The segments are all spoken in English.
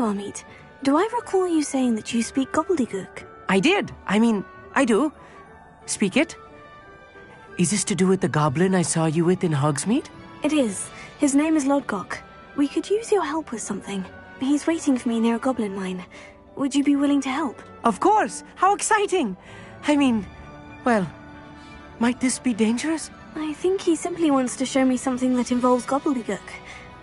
Hello, Amit. Do I recall you saying that you speak gobbledygook? I did. I do. Speak it. Is this to do with the goblin I saw you with in Hogsmeade? It is. His name is Lodgok. We could use your help with something. He's waiting for me near a goblin mine. Would you be willing to help? Of course! How exciting! Well, might this be dangerous? I think he simply wants to show me something that involves gobbledygook.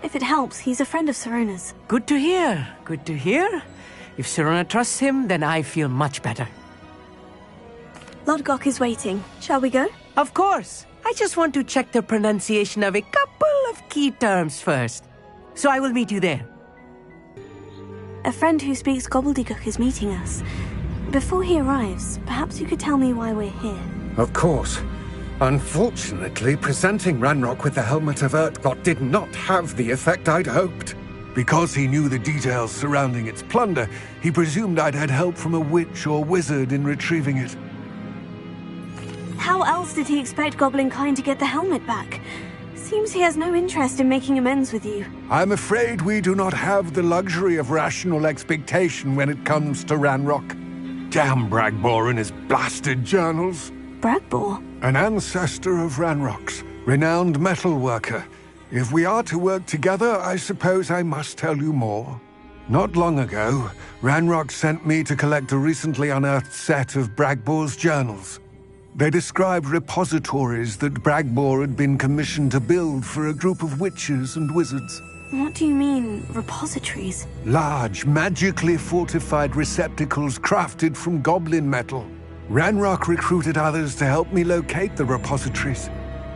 If it helps, he's a friend of Sirona's. Good to hear. Good to hear. If Sirona trusts him, then I feel much better. Lodgok is waiting. Shall we go? Of course. I just want to check the pronunciation of a couple of key terms first. So I will meet you there. A friend who speaks gobbledygook is meeting us. Before he arrives, perhaps you could tell me why we're here. Of course. Unfortunately, presenting Ranrock with the Helmet of Urtkot did not have the effect I'd hoped. Because he knew the details surrounding its plunder, he presumed I'd had help from a witch or wizard in retrieving it. How else did he expect Goblinkind to get the helmet back? Seems he has no interest in making amends with you. I'm afraid we do not have the luxury of rational expectation when it comes to Ranrock. Damn Bragbor and his blasted journals. Bragbor? An ancestor of Ranrock's, renowned metal worker. If we are to work together, I suppose I must tell you more. Not long ago, Ranrock sent me to collect a recently unearthed set of Bragbor's journals. They described repositories that Bragbor had been commissioned to build for a group of witches and wizards. What do you mean, repositories? Large, magically fortified receptacles crafted from goblin metal. Ranrock recruited others to help me locate the repositories.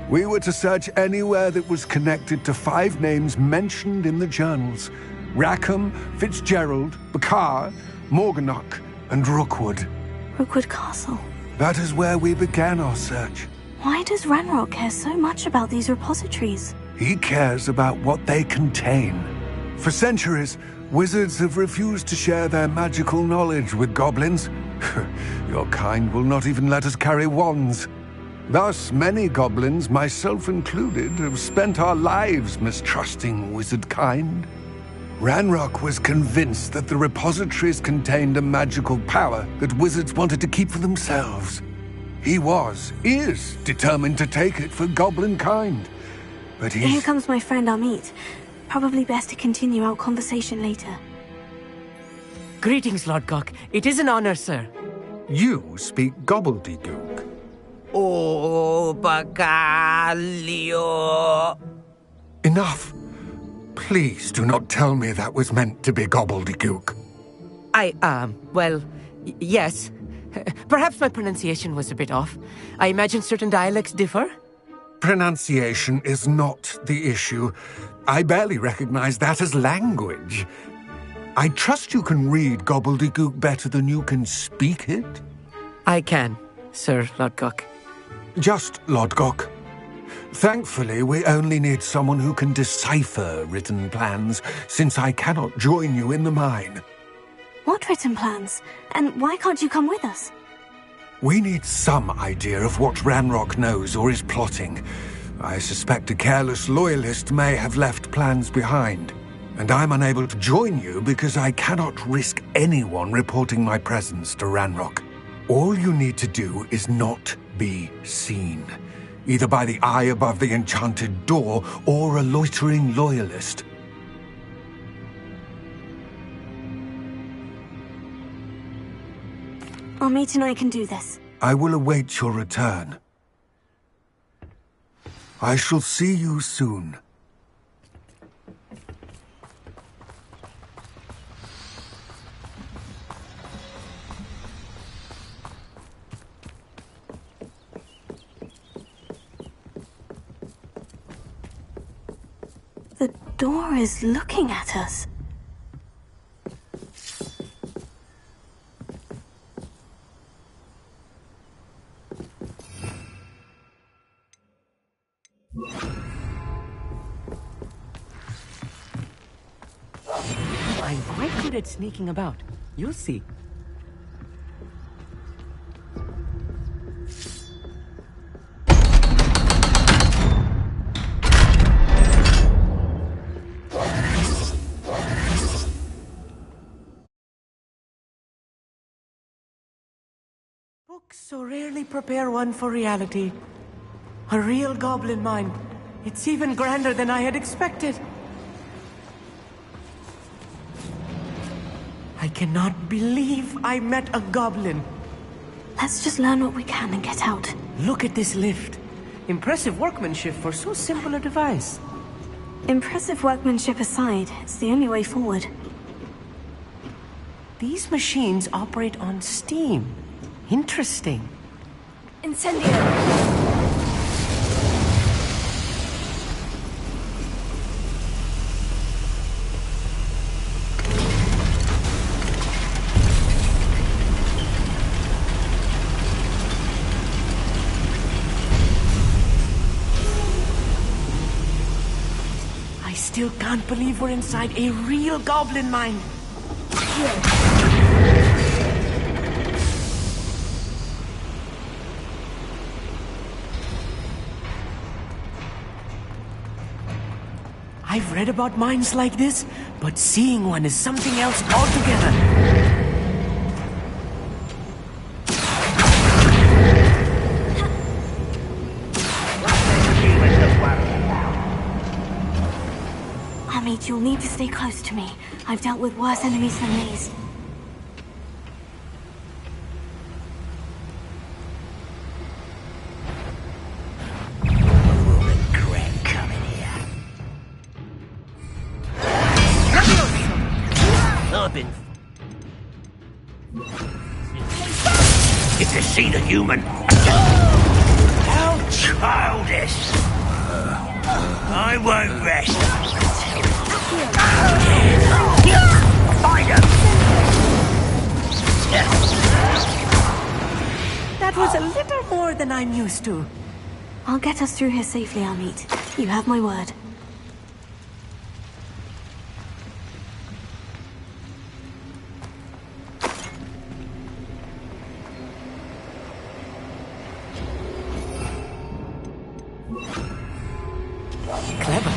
We were to search anywhere that was connected to 5 names mentioned in the journals: Rackham, Fitzgerald, Bakar, Morganach, and Rookwood. Rookwood Castle. That is where we began our search. Why does Ranrock care so much about these repositories? He cares about what they contain. For centuries, wizards have refused to share their magical knowledge with goblins. Your kind will not even let us carry wands. Thus, many goblins, myself included, have spent our lives mistrusting wizard kind. Ranrock was convinced that the repositories contained a magical power that wizards wanted to keep for themselves. He is determined to take it for goblin kind. But Here comes my friend Amit. Probably best to continue our conversation later. Greetings, Lodgok. It is an honor, sir. You speak gobbledygook. Oh, Bacalio. Enough. Please do not tell me that was meant to be gobbledygook. Yes. Perhaps my pronunciation was a bit off. I imagine certain dialects differ. Pronunciation is not the issue. I barely recognize that as language. I trust you can read gobbledygook better than you can speak it? I can, Sir Lodgok. Just Lodgok. Thankfully, we only need someone who can decipher written plans, since I cannot join you in the mine. What written plans? And why can't you come with us? We need some idea of what Ranrock knows or is plotting. I suspect a careless loyalist may have left plans behind. And I'm unable to join you because I cannot risk anyone reporting my presence to Ranrock. All you need to do is not be seen. Either by the eye above the enchanted door, or a loitering loyalist. Amit and I can do this. I will await your return. I shall see you soon. The door is looking at us. I'm quite good at sneaking about. You'll see. So rarely prepare one for reality. A real goblin mine. It's even grander than I had expected. I cannot believe I met a goblin. Let's just learn what we can and get out. Look at this lift. Impressive workmanship for so simple a device. Impressive workmanship aside, it's the only way forward. These machines operate on steam. Interesting. Incendio! I still can't believe we're inside a real goblin mine. I've read about mines like this, but seeing one is something else altogether. Amit, you'll need to stay close to me. I've dealt with worse enemies than these. If you see the human, how childish! I won't rest. Find him! That was a little more than I'm used to. I'll get us through here safely, Amit. You have my word. Clever.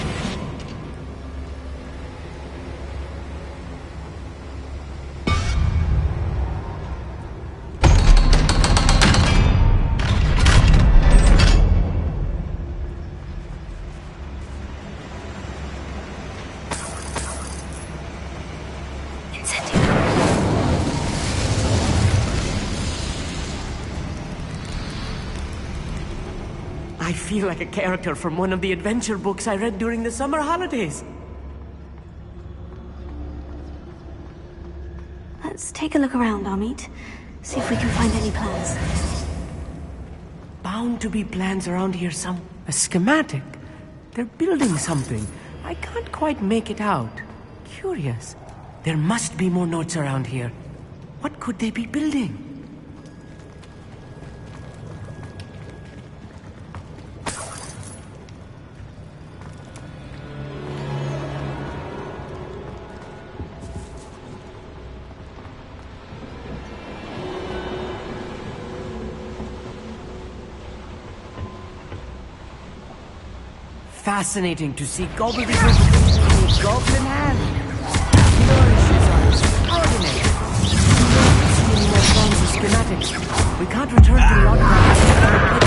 I feel like a character from one of the adventure books I read during the summer holidays. Let's take a look around, Amit. See if we can find any plans. Bound to be plans around here some... a schematic. They're building something. I can't quite make it out. Curious. There must be more notes around here. What could they be building? Fascinating to see gobbledygook in a goblin hand. Flourishes are extraordinary. See any more plans or schematics? We can't return to London.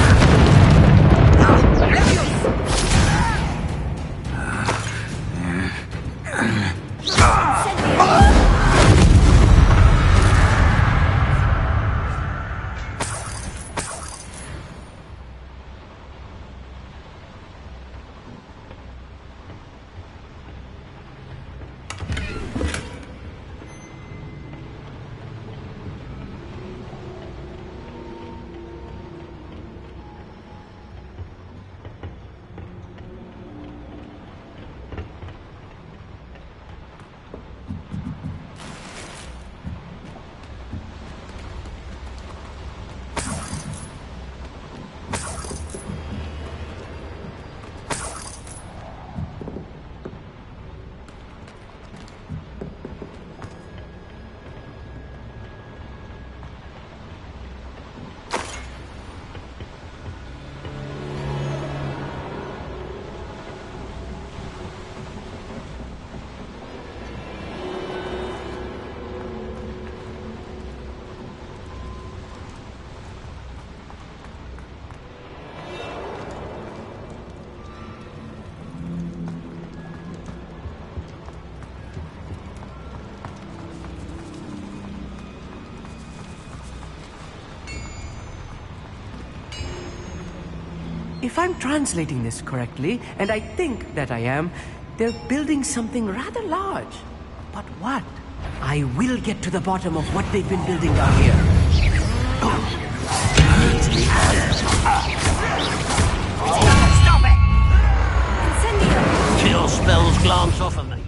If I'm translating this correctly, and I think that I am, they're building something rather large. But what? I will get to the bottom of what they've been building down here. Stop it! Incendio! Chill spells glance off of me.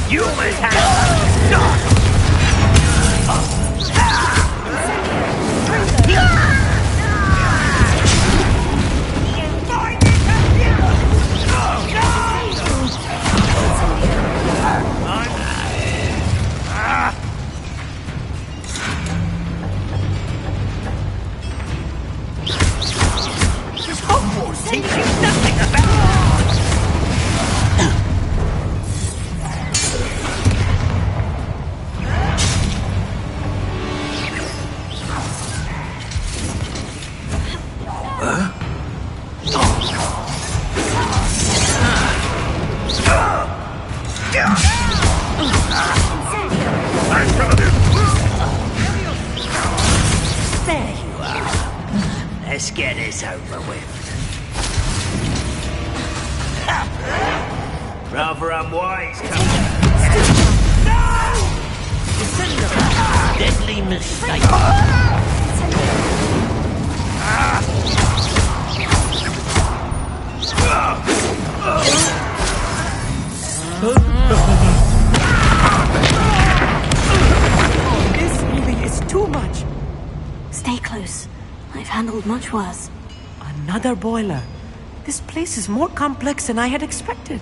Humans have stop! Teach you nothing about There you are. Let's get this over with. Rather unwise, No! Deadly mistake. This really is too much. Stay close. I've handled much worse. Another boiler. This place is more complex than I had expected.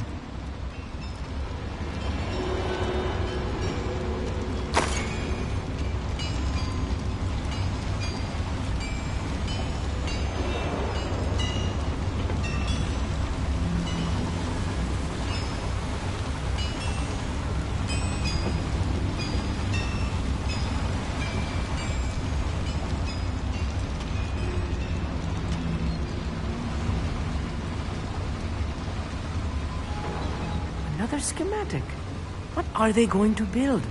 Another schematic. What are they going to build?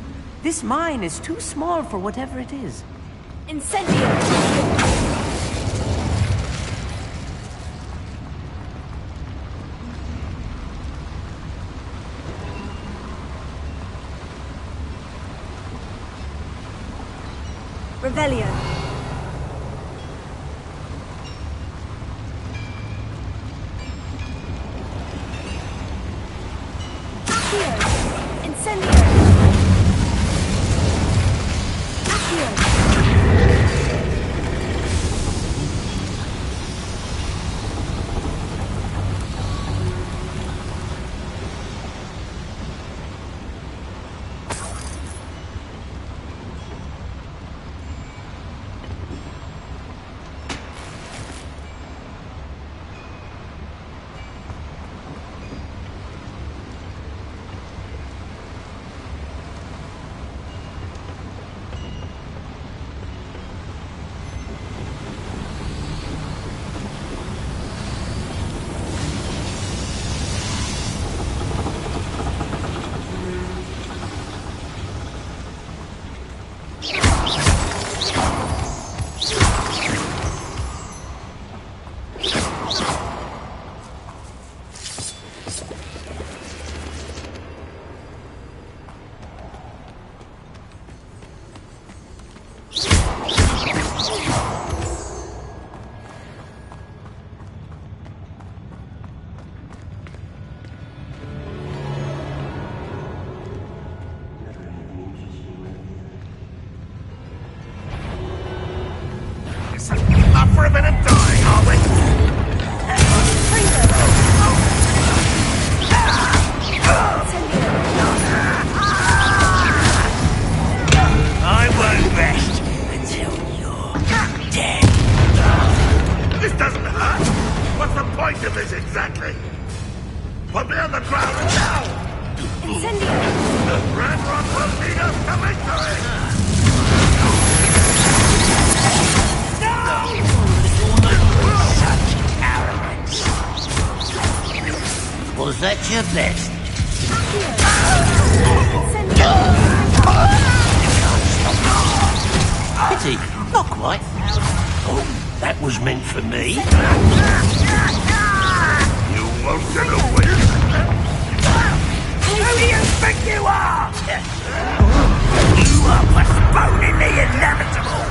This mine is too small for whatever it is. Incendio! Revelio. Incendio! Accio! Up for a bit of dying, are we? I won't rest until you're dead. This doesn't hurt. What's the point of this exactly? Put me on the ground now! Incendio! Red Rock will lead us to victory! Such arrogance. Was that your best? Pity. Not quite. Oh, that was meant for me. You won't get away. Who do you think you are? You are postponing the inevitable.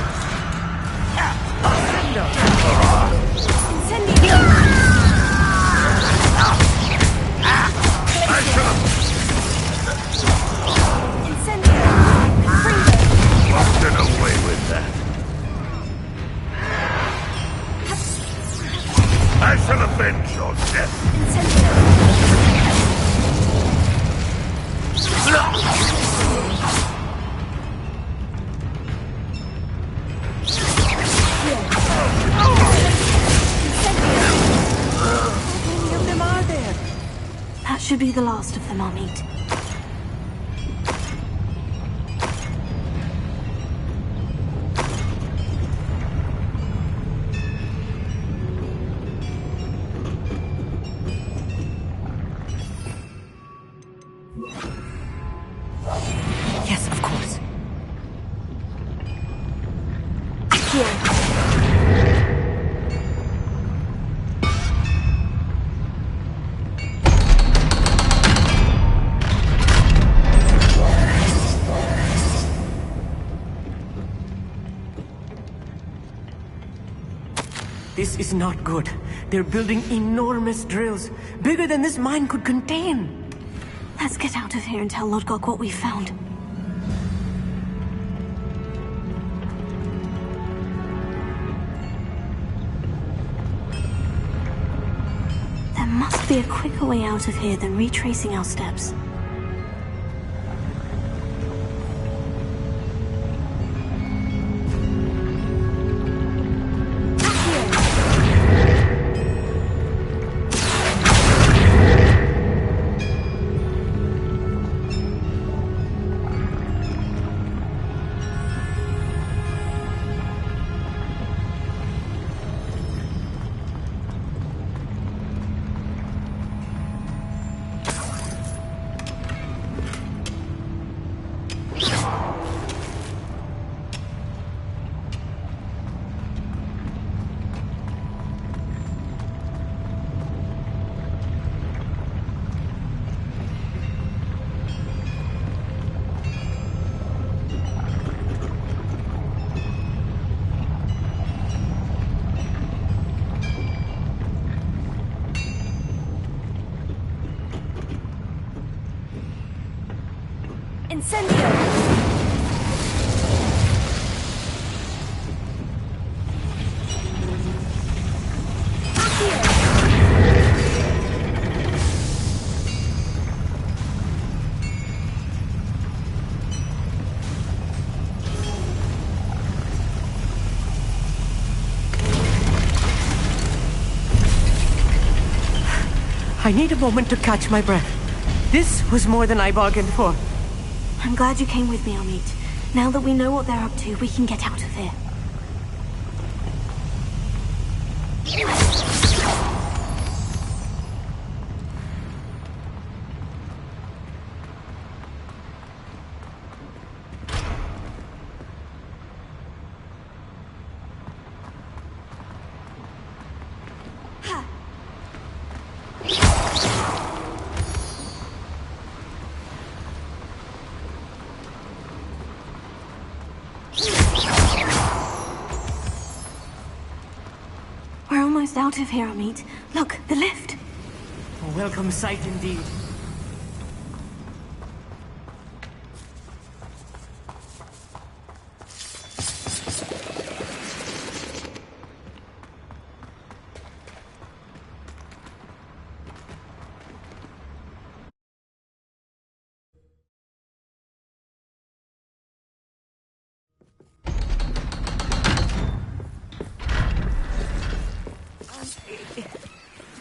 Won't get away with that. I shall avenge your death. That should be the last of them, Amit. Yes, of course. Here. This is not good. They're building enormous drills, bigger than this mine could contain. Let's get out of here and tell Lodgok what we found. There must be a quicker way out of here than retracing our steps. Incendio! I need a moment to catch my breath. This was more than I bargained for. I'm glad you came with me, Amit. Now that we know what they're up to, we can get out of here. We're almost out of here, Amit. Look, the lift. A welcome sight indeed.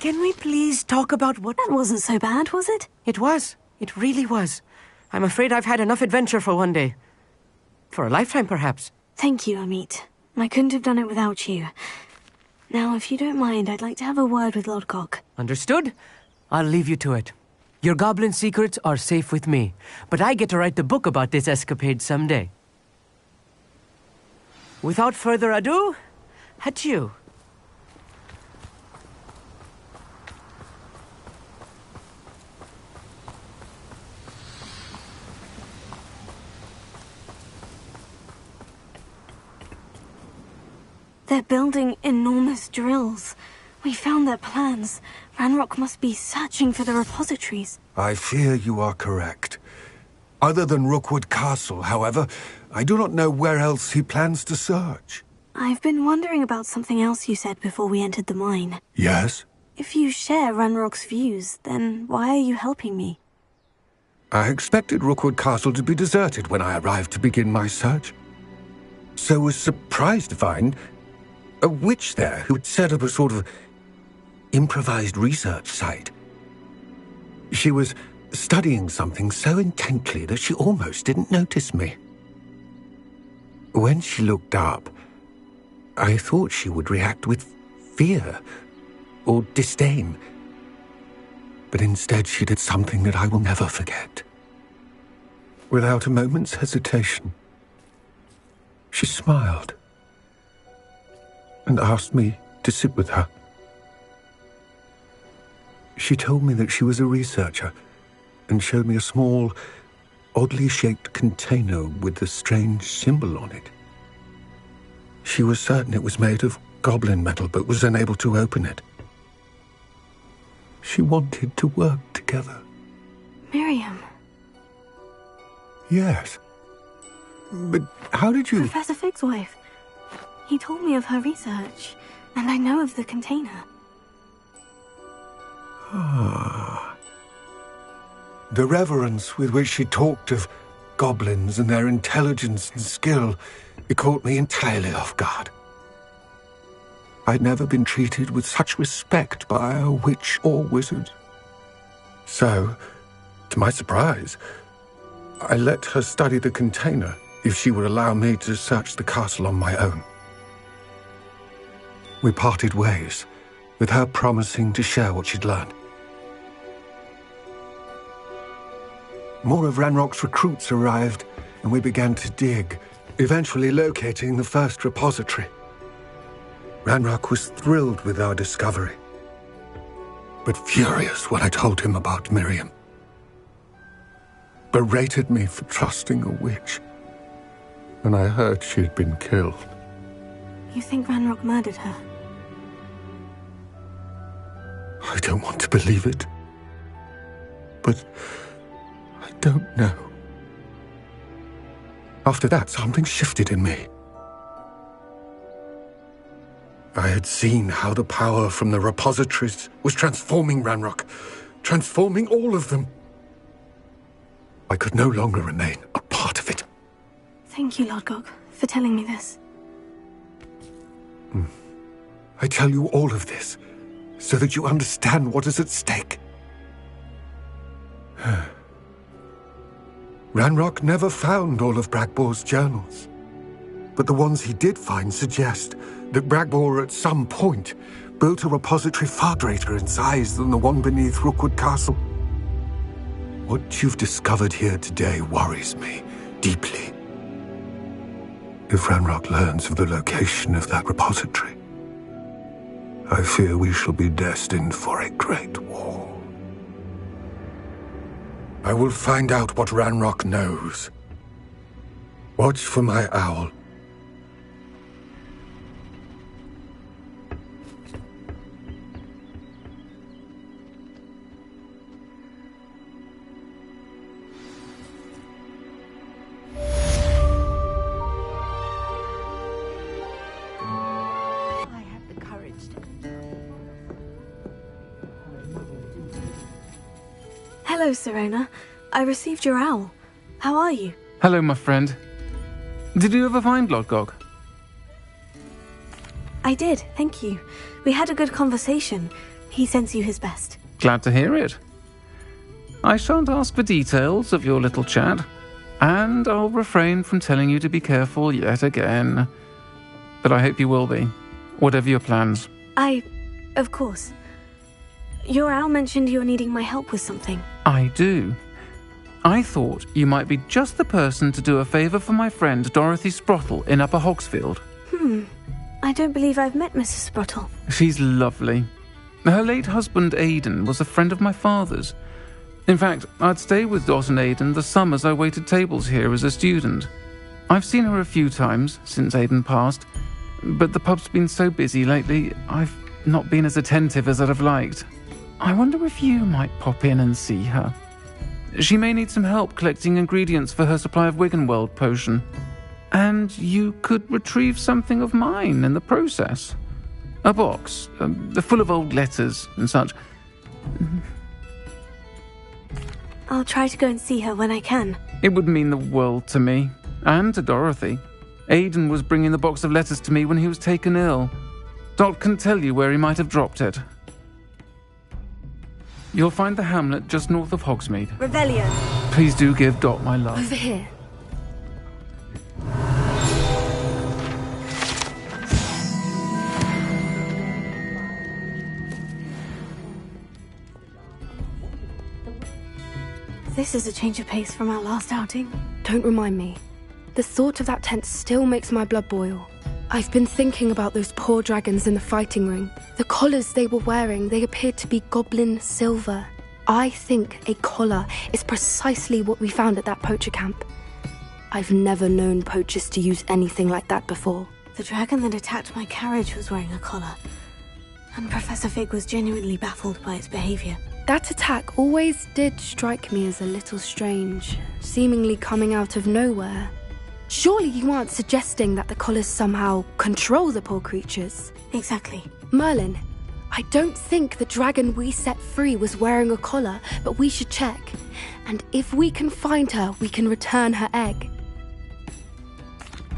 Can we please talk about what... That wasn't so bad, was it? It was. It really was. I'm afraid I've had enough adventure for one day. For a lifetime, perhaps. Thank you, Amit. I couldn't have done it without you. Now, if you don't mind, I'd like to have a word with Lodgok. Understood? I'll leave you to it. Your goblin secrets are safe with me, but I get to write the book about this escapade someday. Without further ado, adieu. They're building enormous drills. We found their plans. Ranrock must be searching for the repositories. I fear you are correct. Other than Rookwood Castle, however, I do not know where else he plans to search. I've been wondering about something else you said before we entered the mine. Yes? If you share Ranrock's views, then why are you helping me? I expected Rookwood Castle to be deserted when I arrived to begin my search. So was surprised to find a witch there who had set up a sort of improvised research site. She was studying something so intently that she almost didn't notice me. When she looked up, I thought she would react with fear or disdain. But instead she did something that I will never forget. Without a moment's hesitation, she smiled and asked me to sit with her. She told me that she was a researcher and showed me a small, oddly shaped container with a strange symbol on it. She was certain it was made of goblin metal, but was unable to open it. She wanted to work together. Miriam. Yes. But how did you... Professor Fig's wife. He told me of her research, and I know of the container. Ah. The reverence with which she talked of goblins and their intelligence and skill, it caught me entirely off guard. I'd never been treated with such respect by a witch or wizard. So, to my surprise, I let her study the container if she would allow me to search the castle on my own. We parted ways, with her promising to share what she'd learned. More of Ranrock's recruits arrived, and we began to dig, eventually locating the first repository. Ranrock was thrilled with our discovery, but furious when I told him about Miriam. Berated me for trusting a witch, and I heard she had been killed. You think Ranrock murdered her? I don't want to believe it, but I don't know. After that, something shifted in me. I had seen how the power from the repositories was transforming Ranrock, transforming all of them. I could no longer remain a part of it. Thank you, Lodgok, for telling me this. I tell you all of this so that you understand what is at stake. Ranrock never found all of Bragbor's journals, but the ones he did find suggest that Bragbor at some point built a repository far greater in size than the one beneath Rookwood Castle. What you've discovered here today worries me deeply. If Ranrock learns of the location of that repository, I fear we shall be destined for a great war. I will find out what Ranrock knows. Watch for my owl. Hello, Serena. I received your owl. How are you? Hello, my friend. Did you ever find Lodgok? I did, thank you. We had a good conversation. He sends you his best. Glad to hear it. I shan't ask for details of your little chat, and I'll refrain from telling you to be careful yet again. But I hope you will be, whatever your plans. Of course. Your owl mentioned you're needing my help with something. I do. I thought you might be just the person to do a favour for my friend Dorothy Sprottle in Upper Hogsfield. I don't believe I've met Mrs. Sprottle. She's lovely. Her late husband Aidan was a friend of my father's. In fact, I'd stay with Dot and Aidan the summers I waited tables here as a student. I've seen her a few times since Aidan passed, but the pub's been so busy lately, I've not been as attentive as I'd have liked. I wonder if you might pop in and see her. She may need some help collecting ingredients for her supply of Wiggenweld potion. And you could retrieve something of mine in the process. A box, full of old letters and such. I'll try to go and see her when I can. It would mean the world to me, and to Dorothy. Aidan was bringing the box of letters to me when he was taken ill. Dot can tell you where he might have dropped it. You'll find the hamlet just north of Hogsmeade. Revelio. Please do give Dot my love. Over here. This is a change of pace from our last outing. Don't remind me. The thought of that tent still makes my blood boil. I've been thinking about those poor dragons in the fighting ring. The collars they were wearing, they appeared to be goblin silver. I think a collar is precisely what we found at that poacher camp. I've never known poachers to use anything like that before. The dragon that attacked my carriage was wearing a collar, and Professor Fig was genuinely baffled by its behavior. That attack always did strike me as a little strange, seemingly coming out of nowhere. Surely you aren't suggesting that the collars somehow control the poor creatures? Exactly. Merlin, I don't think the dragon we set free was wearing a collar, but we should check. And if we can find her, we can return her egg.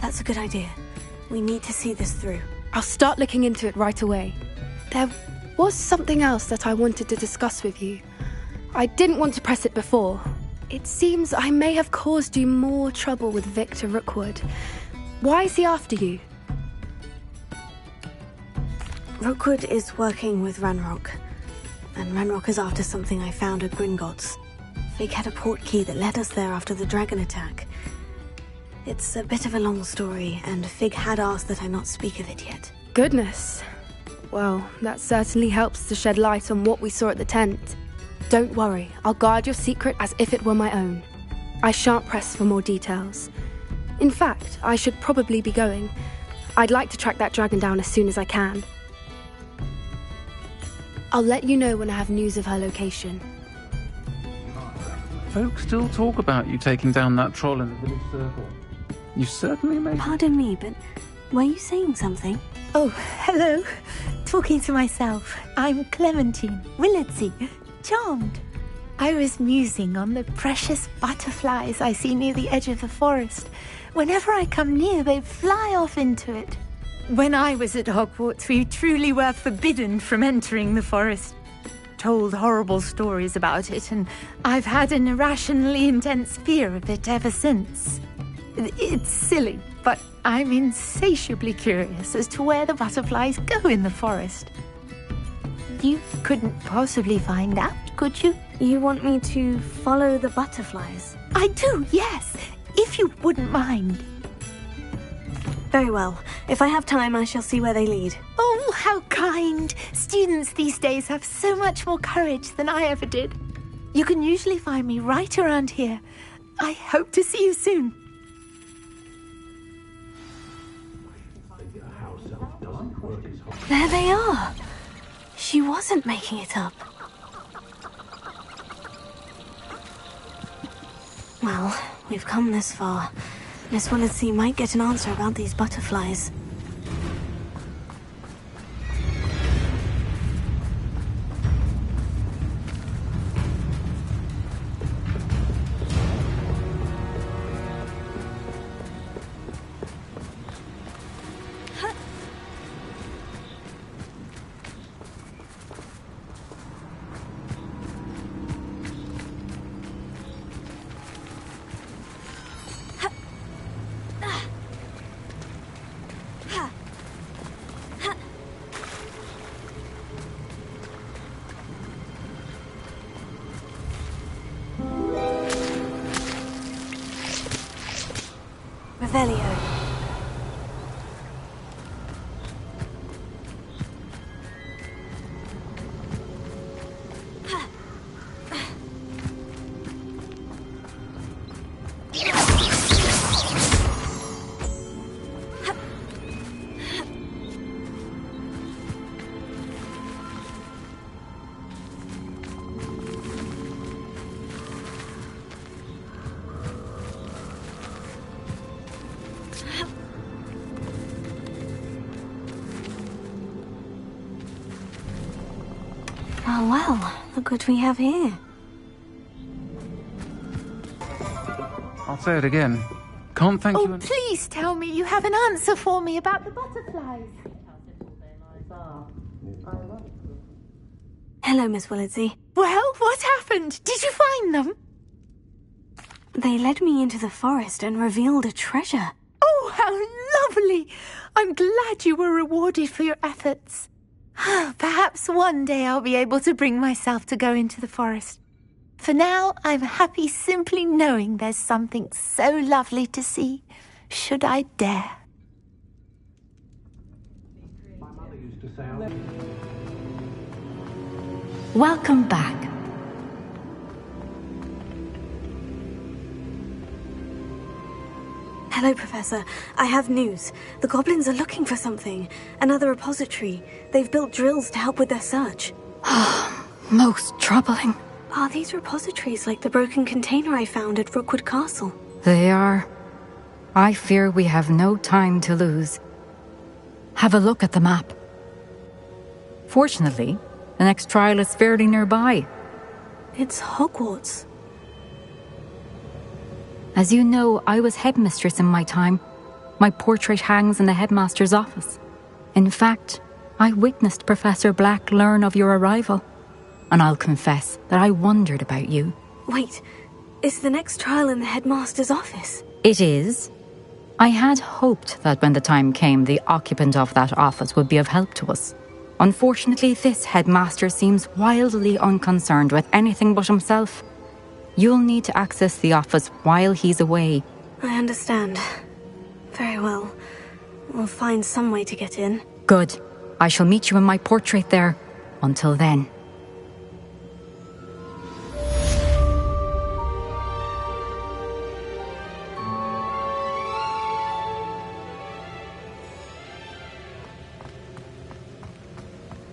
That's a good idea. We need to see this through. I'll start looking into it right away. There was something else that I wanted to discuss with you. I didn't want to press it before. It seems I may have caused you more trouble with Victor Rookwood. Why is he after you? Rookwood is working with Ranrock, and Ranrock is after something I found at Gringotts. Fig had a port key that led us there after the dragon attack. It's a bit of a long story, and Fig had asked that I not speak of it yet. Goodness. Well, that certainly helps to shed light on what we saw at the tent. Don't worry, I'll guard your secret as if it were my own. I shan't press for more details. In fact, I should probably be going. I'd like to track that dragon down as soon as I can. I'll let you know when I have news of her location. Folks still talk about you taking down that troll in the village circle. You certainly made... Pardon me, but were you saying something? Oh, hello. Talking to myself. I'm Clementine Willardsey. Charmed. I was musing on the precious butterflies I see near the edge of the forest. Whenever I come near, they fly off into it. When I was at Hogwarts, we truly were forbidden from entering the forest. Told horrible stories about it, and I've had an irrationally intense fear of it ever since. It's silly, but I'm insatiably curious as to where the butterflies go in the forest. You couldn't possibly find out, could you? You want me to follow the butterflies? I do, yes, if you wouldn't mind. Very well. If I have time, I shall see where they lead. Oh, how kind. Students these days have so much more courage than I ever did. You can usually find me right around here. I hope to see you soon. There they are. She wasn't making it up. Well, we've come this far. Miss Willardsey might get an answer about these butterflies. Well, well, look what we have here. I'll say it again. Can't thank you. Oh, please tell me you have an answer for me about the butterflies. Hello, Miss Willardsey. Well, what happened? Did you find them? They led me into the forest and revealed a treasure. Oh, how lovely! I'm glad you were rewarded for your efforts. Perhaps one day I'll be able to bring myself to go into the forest. For now, I'm happy simply knowing there's something so lovely to see, should I dare. Welcome back. Hello, Professor. I have news. The goblins are looking for something. Another repository. They've built drills to help with their search. Most troubling. Are these repositories like the broken container I found at Rookwood Castle? They are. I fear we have no time to lose. Have a look at the map. Fortunately, the next trial is fairly nearby. It's Hogwarts. As you know, I was headmistress in my time. My portrait hangs in the headmaster's office. In fact, I witnessed Professor Black learn of your arrival. And I'll confess that I wondered about you. Wait, is the next trial in the headmaster's office? It is. I had hoped that when the time came, the occupant of that office would be of help to us. Unfortunately, this headmaster seems wildly unconcerned with anything but himself. You'll need to access the office while he's away. I understand. Very well. We'll find some way to get in. Good. I shall meet you in my portrait there. Until then.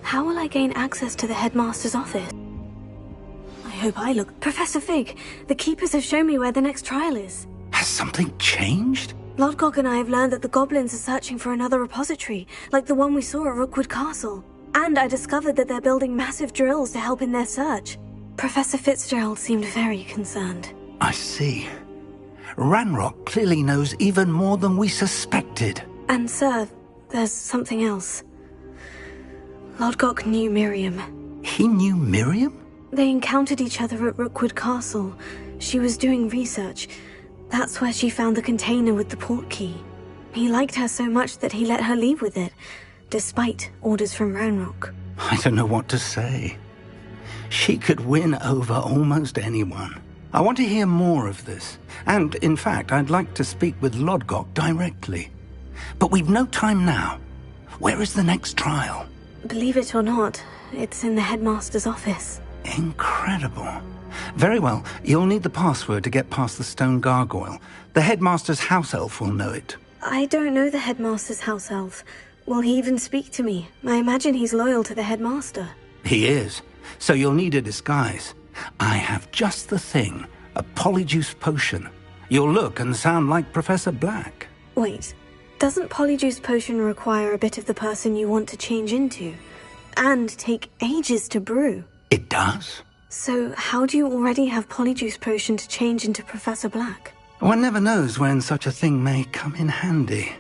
How will I gain access to the headmaster's office? I hope I look... Professor Fig, the keepers have shown me where the next trial is. Has something changed? Lodgok and I have learned that the goblins are searching for another repository, like the one we saw at Rookwood Castle. And I discovered that they're building massive drills to help in their search. Professor Fitzgerald seemed very concerned. I see. Ranrock clearly knows even more than we suspected. And sir, there's something else. Lodgok knew Miriam. He knew Miriam? They encountered each other at Rookwood Castle. She was doing research. That's where she found the container with the port key. He liked her so much that he let her leave with it, despite orders from Ranrock. I don't know what to say. She could win over almost anyone. I want to hear more of this. And, in fact, I'd like to speak with Lodgok directly. But we've no time now. Where is the next trial? Believe it or not, it's in the headmaster's office. Incredible. Very well, you'll need the password to get past the stone gargoyle. The headmaster's house elf will know it. I don't know the headmaster's house elf. Will he even speak to me? I imagine he's loyal to the headmaster. He is, so you'll need a disguise. I have just the thing, a polyjuice potion. You'll look and sound like Professor Black. Wait, doesn't polyjuice potion require a bit of the person you want to change into? And take ages to brew? It does. So how do you already have polyjuice potion to change into Professor Black? One never knows when such a thing may come in handy.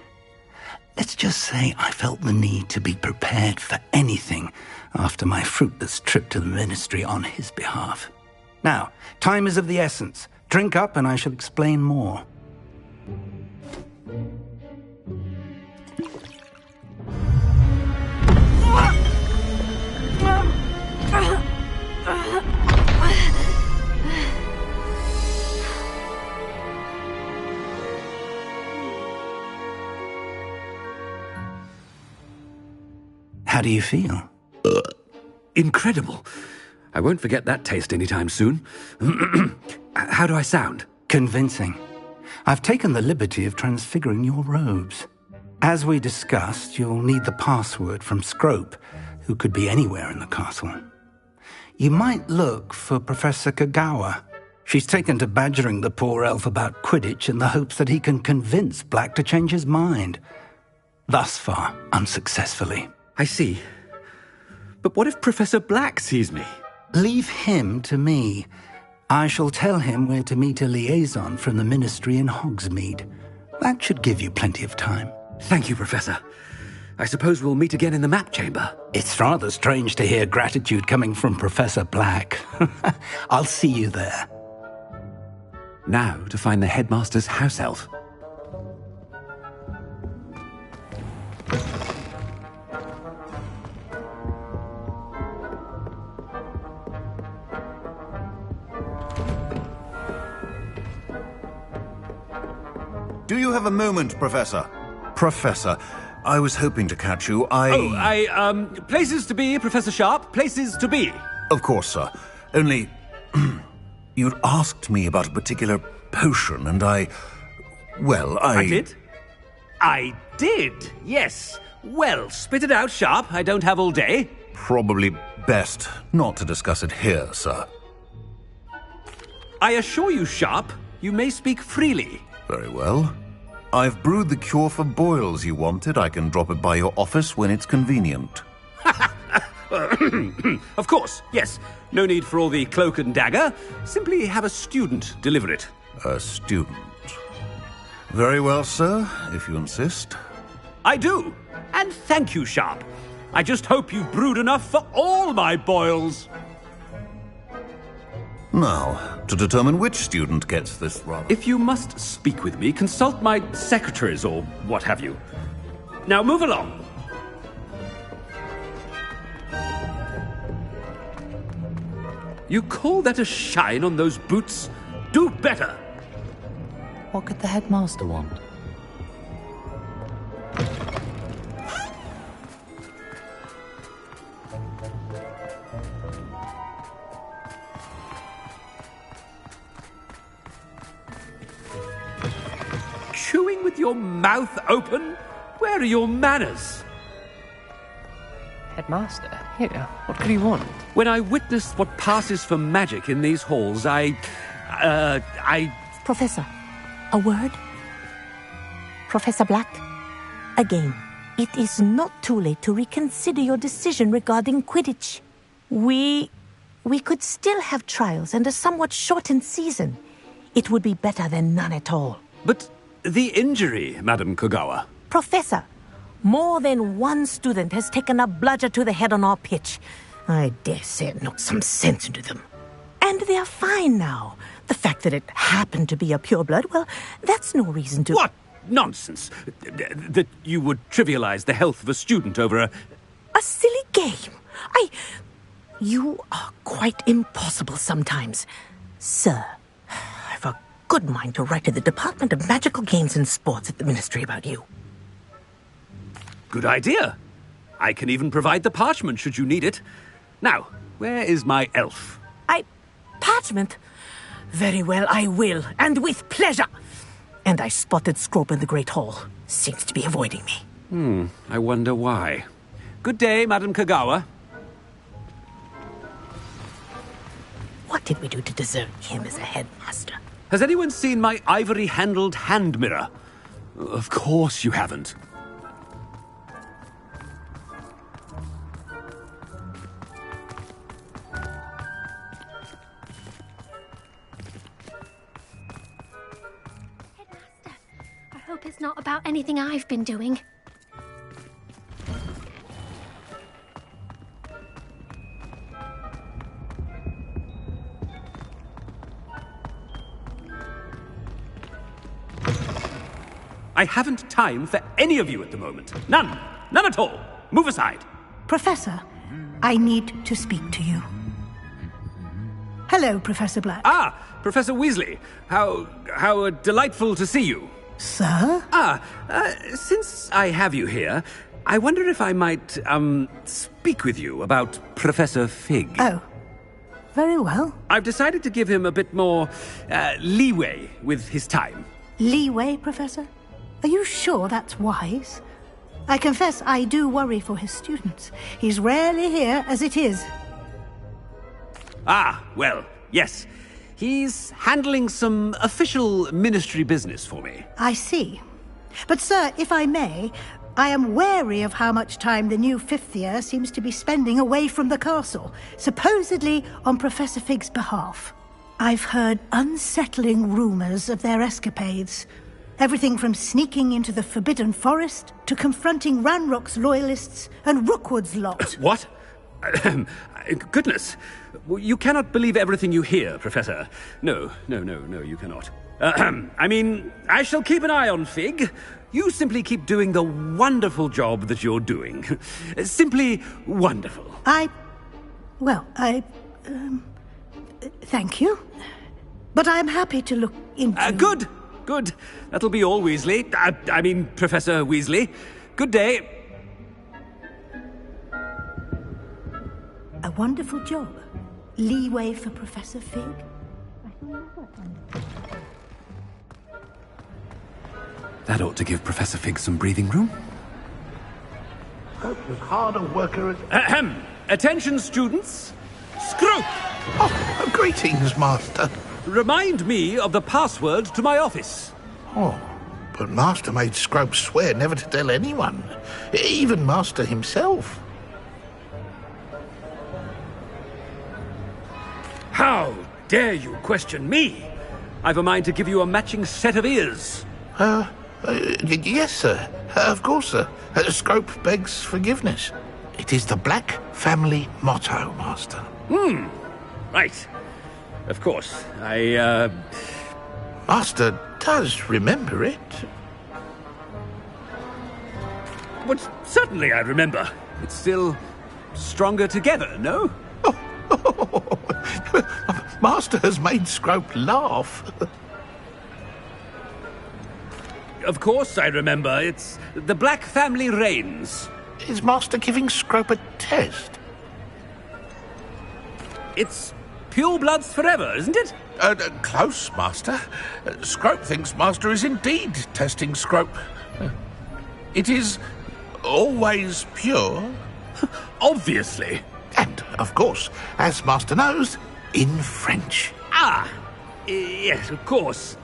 Let's just say I felt the need to be prepared for anything after my fruitless trip to the ministry on his behalf. Now, time is of the essence. Drink up and I shall explain more. How do you feel? Incredible. I won't forget that taste anytime soon. How do I sound? Convincing. I've taken the liberty of transfiguring your robes. As we discussed, you'll need the password from Scrope, who could be anywhere in the castle. You might look for Professor Kagawa. She's taken to badgering the poor elf about Quidditch in the hopes that he can convince Black to change his mind. Thus far, unsuccessfully. I see. But what if Professor Black sees me? Leave him to me. I shall tell him where to meet a liaison from the Ministry in Hogsmeade. That should give you plenty of time. Thank you, Professor. I suppose we'll meet again in the map chamber. It's rather strange to hear gratitude coming from Professor Black. I'll see you there. Now to find the headmaster's house elf. Do you have a moment, Professor? Professor, I was hoping to catch you. Places to be, Professor Sharp. Places to be. Of course, sir. Only, you'd asked me about a particular potion, and I did? I did, yes. Well, spit it out, Sharp. I don't have all day. Probably best not to discuss it here, sir. I assure you, Sharp, you may speak freely. Very well. I've brewed the cure for boils you wanted. I can drop it by your office when it's convenient. Of course, yes. No need for all the cloak and dagger. Simply have a student deliver it. A student? Very well, sir, if you insist. I do. And thank you, Sharp. I just hope you've brewed enough for all my boils. Now, to determine which student gets this rather... If you must speak with me, consult my secretaries or what have you. Now move along. You call that a shine on those boots? Do better! What could the headmaster want? Chewing with your mouth open? Where are your manners? Headmaster, here, what could he want? When I witnessed what passes for magic in these halls, I... Professor, a word? Professor Black, again, it is not too late to reconsider your decision regarding Quidditch. We could still have trials and a somewhat shortened season. It would be better than none at all. But the injury, Madam Kogawa. Professor, more than one student has taken a bludger to the head on our pitch. I dare say it knocked some sense into them. And they're fine now. The fact that it happened to be a pureblood, well, that's no reason to... What nonsense! That you would trivialize the health of a student over a... A silly game. You are quite impossible sometimes. Sir, I've a good mind to write to the Department of Magical Games and Sports at the Ministry about you. Good idea. I can even provide the parchment should you need it. Now, where is my elf? Parchment? Very well, I will, and with pleasure. And I spotted Scrope in the Great Hall. Seems to be avoiding me. I wonder why. Good day, Madam Kogawa. What did we do to deserve him as a headmaster? Has anyone seen my ivory-handled hand mirror? Of course you haven't. I hope it's not about anything I've been doing. I haven't time for any of you at the moment. None. None at all. Move aside. Professor, I need to speak to you. Hello, Professor Black. Ah, Professor Weasley. How delightful to see you. Sir? Since I have you here, I wonder if I might, speak with you about Professor Fig. Oh, very well. I've decided to give him a bit more, leeway with his time. Leeway, Professor? Are you sure that's wise? I confess I do worry for his students. He's rarely here as it is. Ah, well, yes. He's handling some official ministry business for me. I see. But, sir, if I may, I am wary of how much time the new fifth year seems to be spending away from the castle, supposedly on Professor Fig's behalf. I've heard unsettling rumors of their escapades. Everything from sneaking into the Forbidden Forest to confronting Ranrock's loyalists and Rookwood's lot. What? Goodness. You cannot believe everything you hear, Professor. No, you cannot. I mean, I shall keep an eye on Fig. You simply keep doing the wonderful job that you're doing. Simply wonderful. Thank you. But I'm happy to look into... Good. That'll be all, Weasley. I mean, Professor Weasley. Good day. A wonderful job. Leeway for Professor Fig. That ought to give Professor Fig some breathing room. Scrope was hard a worker as... Ahem! Attention, students! Scrope! Oh, greetings, Master. Remind me of the password to my office. Oh, but Master made Scrope swear never to tell anyone. Even Master himself. How dare you question me? I've a mind to give you a matching set of ears. Yes, sir. Of course, sir. Scrope begs forgiveness. It is the Black family motto, Master. Right. Of course. Master does remember it. But certainly I remember. It's still stronger together, no? Master has made Scrope laugh. Of course I remember. It's the Black family reigns. Is Master giving Scrope a test? It's pure bloods forever, isn't it? Close, Master. Scrope thinks Master is indeed testing Scrope. It is always pure. Obviously. And, of course, as Master knows, in French. Yes, of course.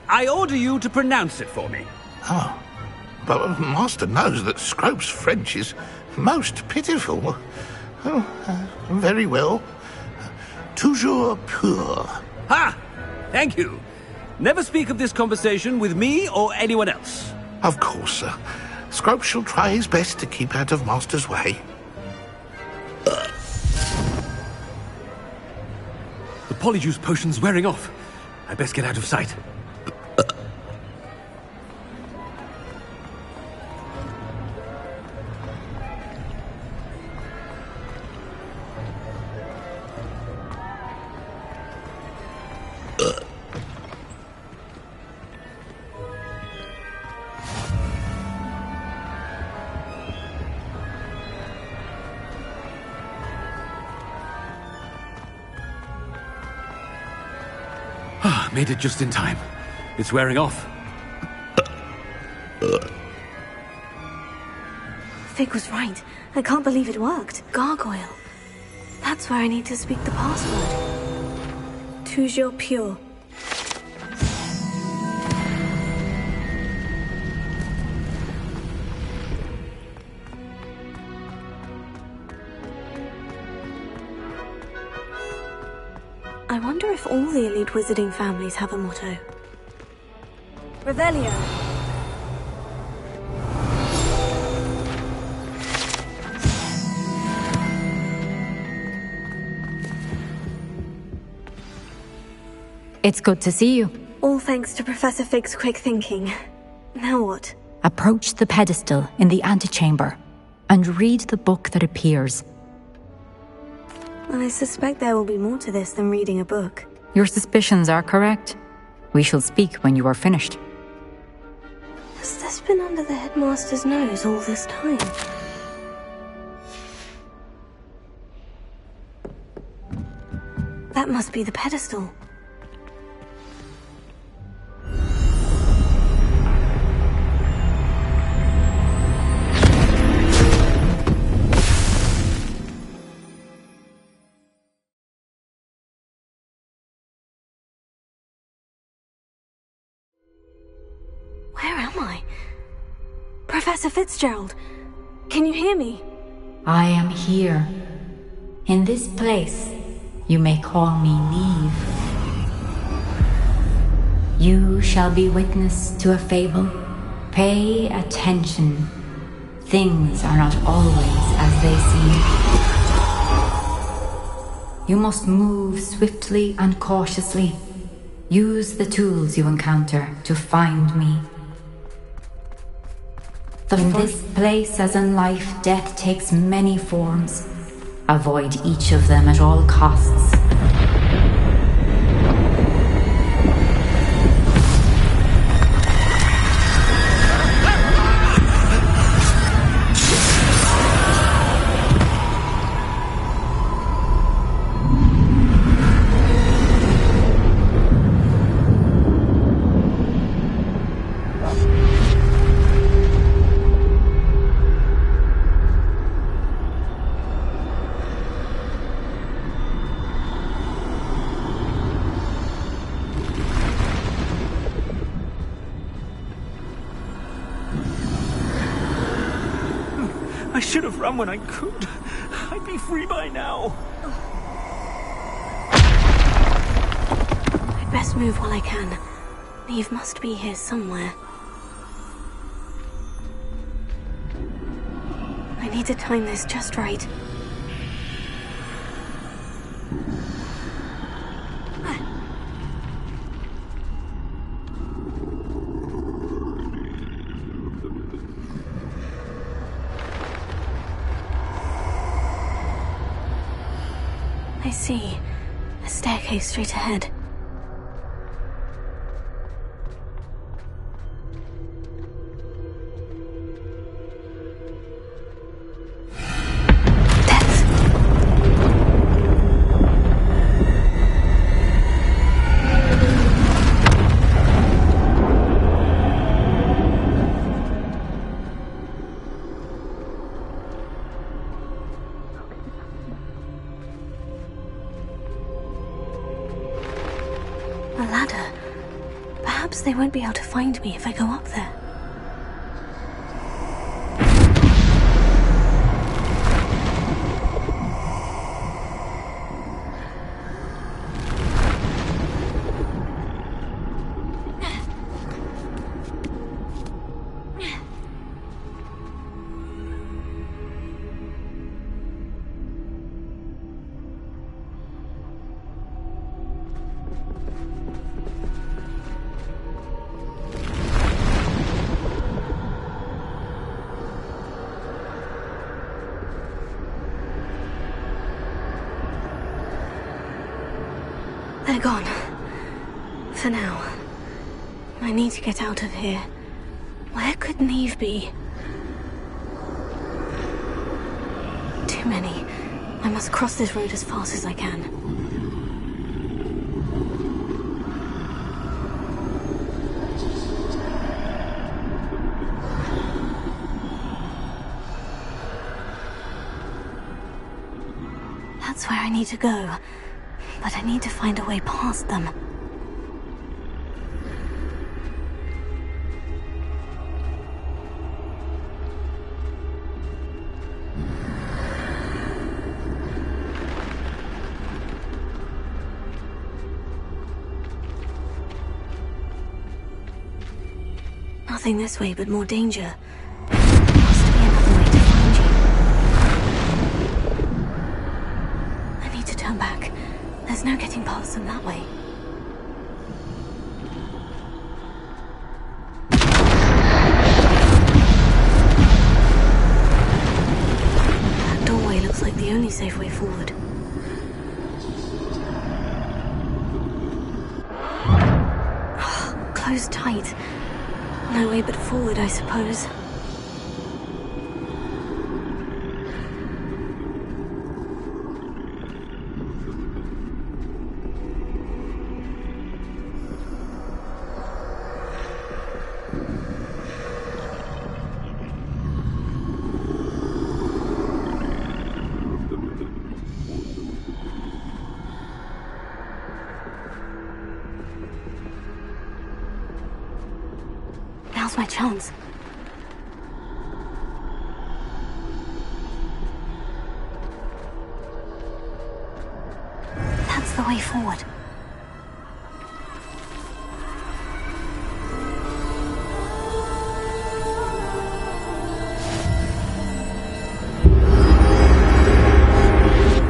I order you to pronounce it for me. Oh, but Master knows that Scrope's French is most pitiful. Very well. Toujours pur. Ha! Thank you. Never speak of this conversation with me or anyone else. Of course, sir. Scrope shall try his best to keep out of Master's way. The polyjuice potion's wearing off. I best get out of sight. Made it just in time. It's wearing off. Fig was right. I can't believe it worked. Gargoyle. That's where I need to speak the password. Toujours pure. I wonder if all the elite wizarding families have a motto. Revelio. It's good to see you. All thanks to Professor Fig's quick thinking. Now what? Approach the pedestal in the antechamber and read the book that appears. I suspect there will be more to this than reading a book. Your suspicions are correct. We shall speak when you are finished. Has this been under the headmaster's nose all this time? That must be the pedestal. Professor Fitzgerald, can you hear me? I am here. In this place, you may call me Niamh. You shall be witness to a fable. Pay attention. Things are not always as they seem. You must move swiftly and cautiously. Use the tools you encounter to find me. In this place, as in life, death takes many forms. Avoid each of them at all costs. I should have run when I could. I'd be free by now. I'd best move while I can. Niamh must be here somewhere. I need to time this just right. I see. A staircase straight ahead. A ladder. Perhaps they won't be able to find me if I go up there. They're gone. For now. I need to get out of here. Where could Niamh be? Too many. I must cross this road as fast as I can. That's where I need to go. But I need to find a way past them. Nothing this way, but more danger. Must be another way to find you. I need to turn back. There's no getting past them that way. That doorway looks like the only safe way forward. Closed tight. No way but forward, I suppose. Now's my chance. way forward.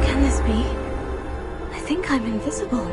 Can this be? I think I'm invisible.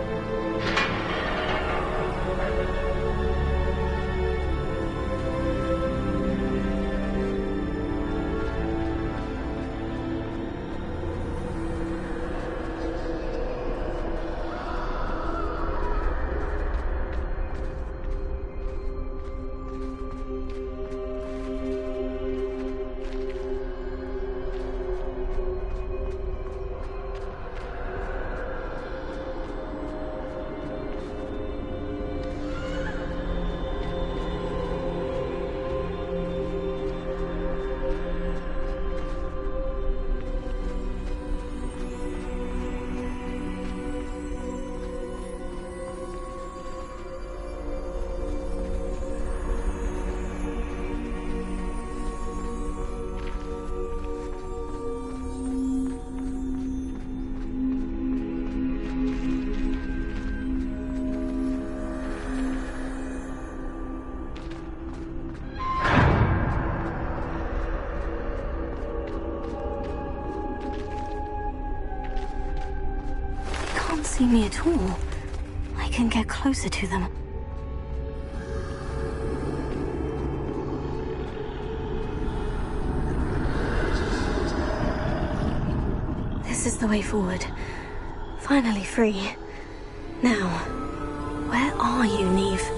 See me at all. I can get closer to them. This is the way forward. Finally free. Now, where are you, Niamh?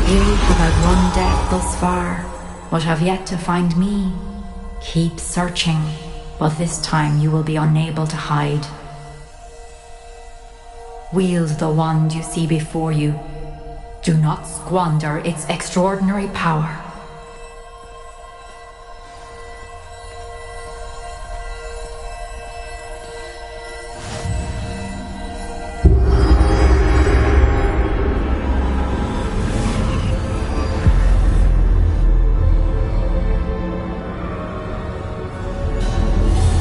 You have outrun death thus far, but have yet to find me. Keep searching, but this time you will be unable to hide. Wield the wand you see before you. Do not squander its extraordinary power.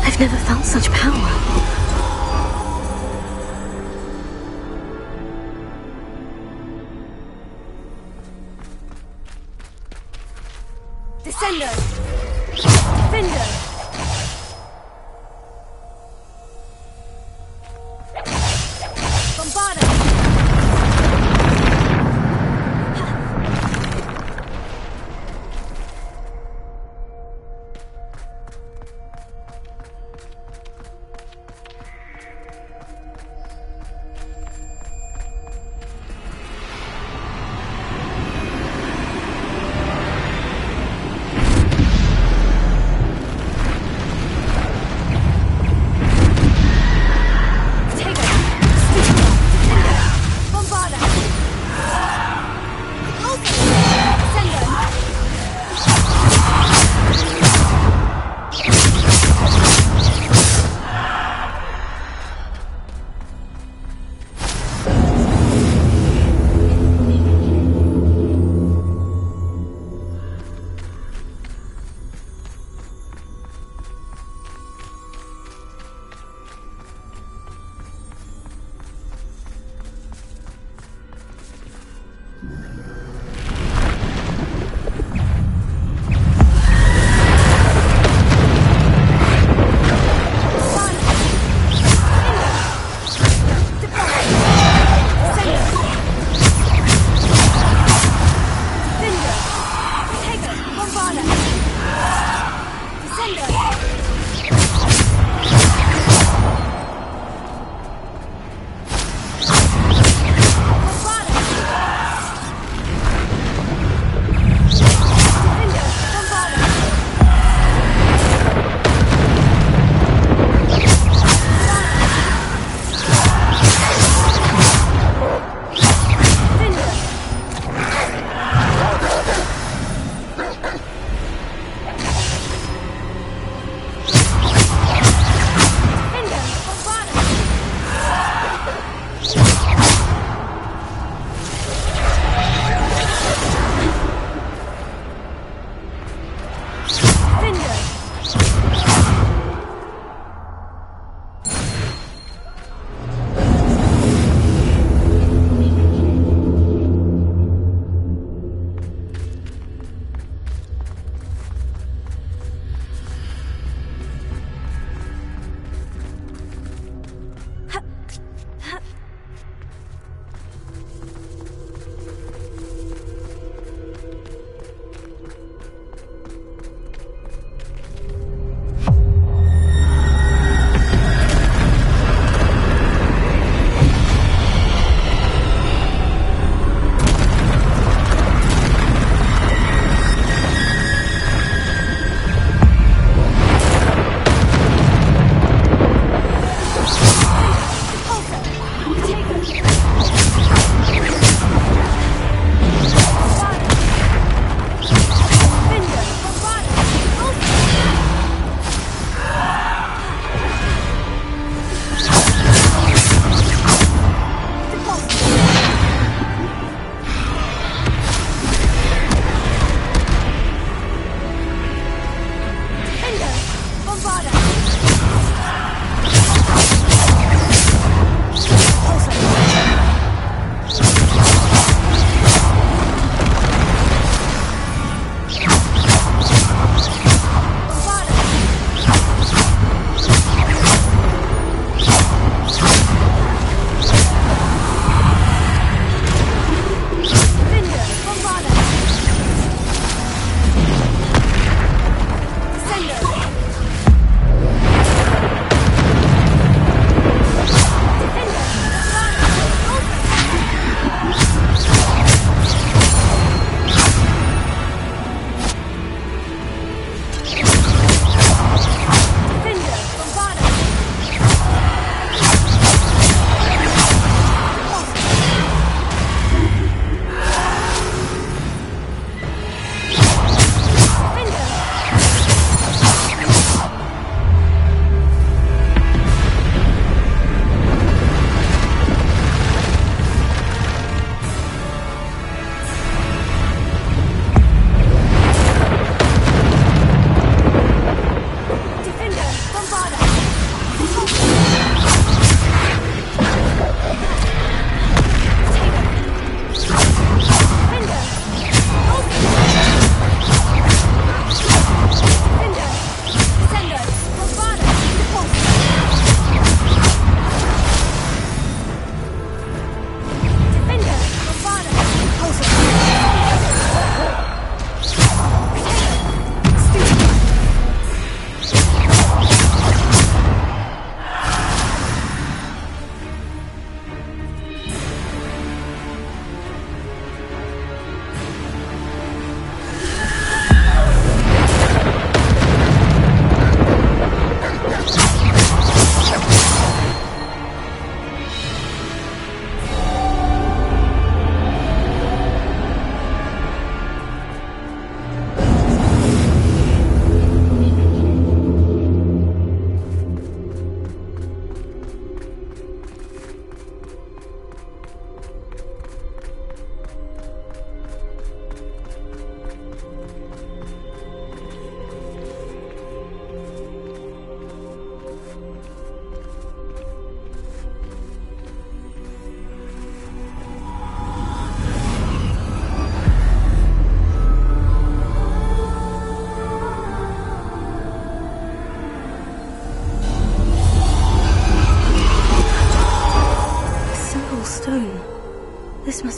I've never felt such power. Descendo! Defendo! Bombarda!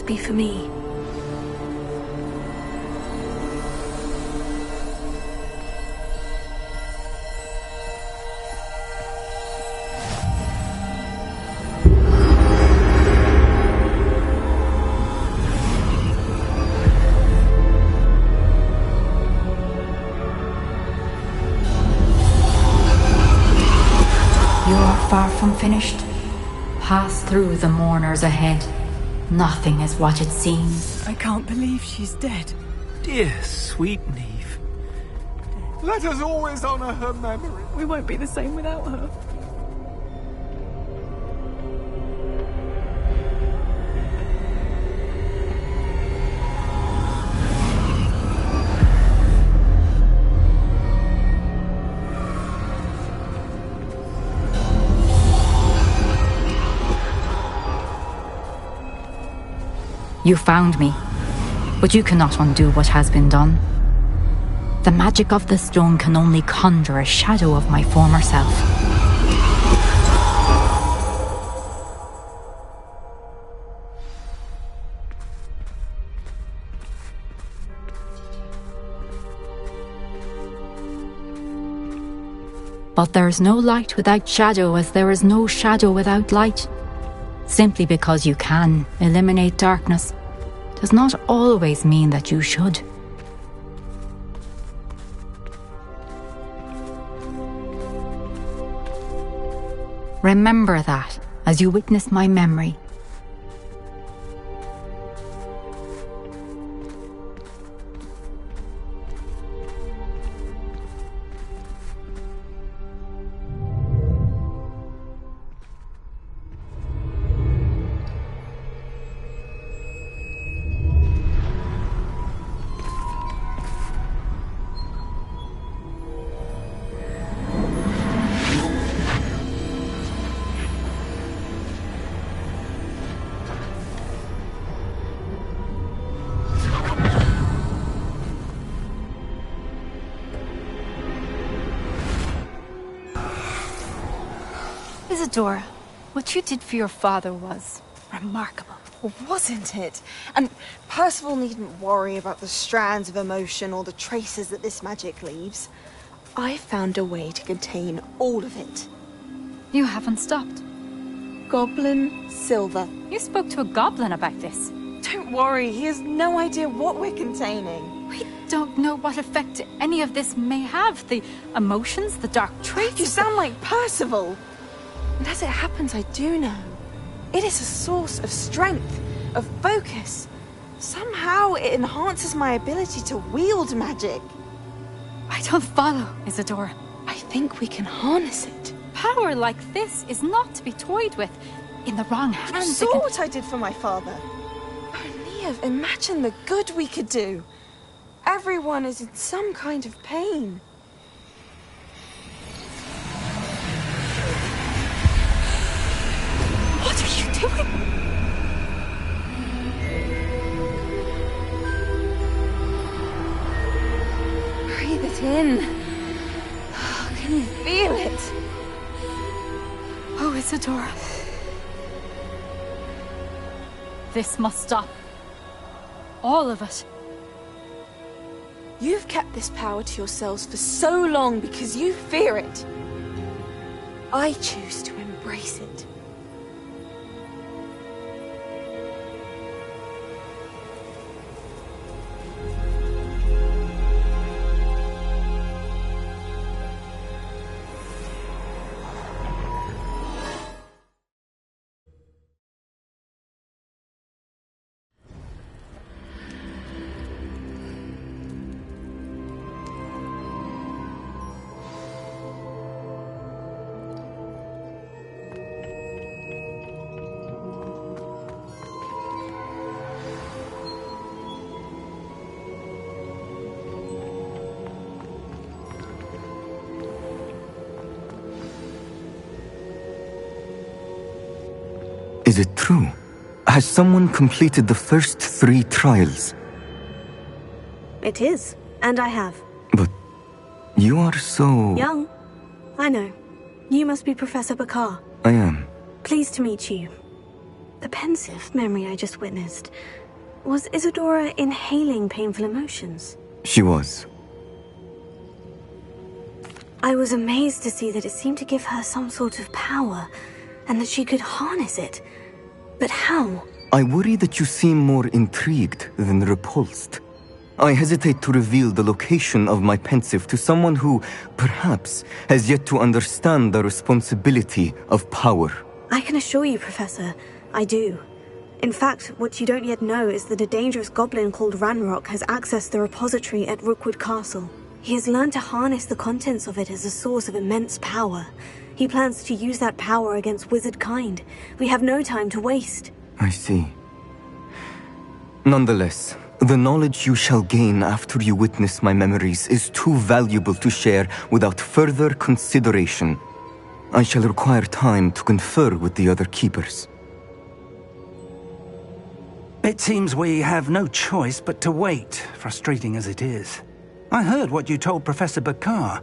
be for me. Far from finished. Pass through the mourners ahead. Nothing is what it seems. I can't believe she's dead. Dear, sweet Niamh. Let us always honor her memory. We won't be the same without her. You found me, but you cannot undo what has been done. The magic of the stone can only conjure a shadow of my former self. But there is no light without shadow, as there is no shadow without light. Simply because you can eliminate darkness does not always mean that you should. Remember that as you witness my memory. Isadora, what you did for your father was remarkable. Well, wasn't it? And Percival needn't worry about the strands of emotion or the traces that this magic leaves. I found a way to contain all of it. You haven't stopped. Goblin silver. You spoke to a goblin about this. Don't worry, he has no idea what we're containing. We don't know what effect any of this may have. The emotions, the dark traits. You sound like Percival. And as it happens, I do know. It is a source of strength, of focus. Somehow it enhances my ability to wield magic. I don't follow, Isadora. I think we can harness it. Power like this is not to be toyed with. In the wrong hands, You saw what I did for my father. Oh, Niamh, imagine the good we could do. Everyone is in some kind of pain. What are you doing? Breathe it in. Can you feel it? Oh, Isadora. This must stop. All of it. You've kept this power to yourselves for so long because you fear it. I choose to embrace it. Is it true? Has someone completed the first 3 trials? It is, and I have. But you are so... Young. I know. You must be Professor Bakar. I am. Pleased to meet you. The pensive memory I just witnessed. Was Isadora inhaling painful emotions? She was. I was amazed to see that it seemed to give her some sort of power, and that she could harness it. But how? I worry that you seem more intrigued than repulsed. I hesitate to reveal the location of my pensive to someone who, perhaps, has yet to understand the responsibility of power. I can assure you, Professor, I do. In fact, what you don't yet know is that a dangerous goblin called Ranrock has accessed the repository at Rookwood Castle. He has learned to harness the contents of it as a source of immense power. He plans to use that power against wizard kind. We have no time to waste. I see. Nonetheless, the knowledge you shall gain after you witness my memories is too valuable to share without further consideration. I shall require time to confer with the other keepers. It seems we have no choice but to wait, frustrating as it is. I heard what you told Professor Bakar.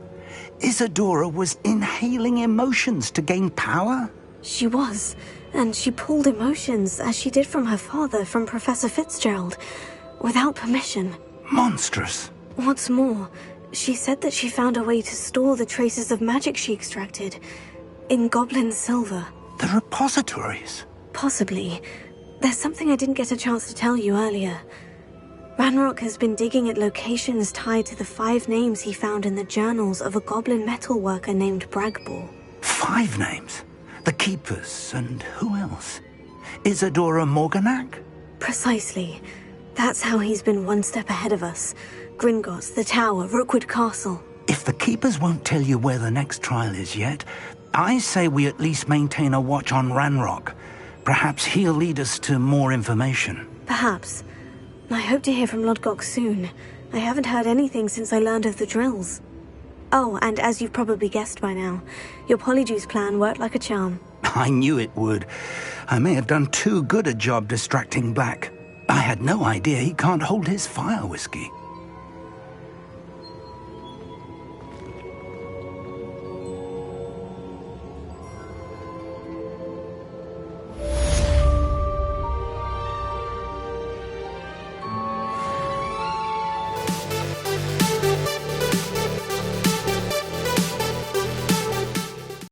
Isadora was inhaling emotions to gain power? She was, and she pulled emotions, as she did from her father, from Professor Fitzgerald, without permission. Monstrous. What's more, she said that she found a way to store the traces of magic she extracted in goblin silver. The repositories? Possibly. There's something I didn't get a chance to tell you earlier. Ranrock has been digging at locations tied to the 5 names he found in the journals of a goblin metalworker named Bragball. 5 names? The Keepers, and who else? Isadora Morganac? Precisely. That's how he's been one step ahead of us. Gringotts, the Tower, Rookwood Castle. If the Keepers won't tell you where the next trial is yet, I say we at least maintain a watch on Ranrock. Perhaps he'll lead us to more information. Perhaps. I hope to hear from Lodgok soon. I haven't heard anything since I learned of the drills. Oh, and as you've probably guessed by now, your Polyjuice plan worked like a charm. I knew it would. I may have done too good a job distracting Black. I had no idea he can't hold his fire whiskey.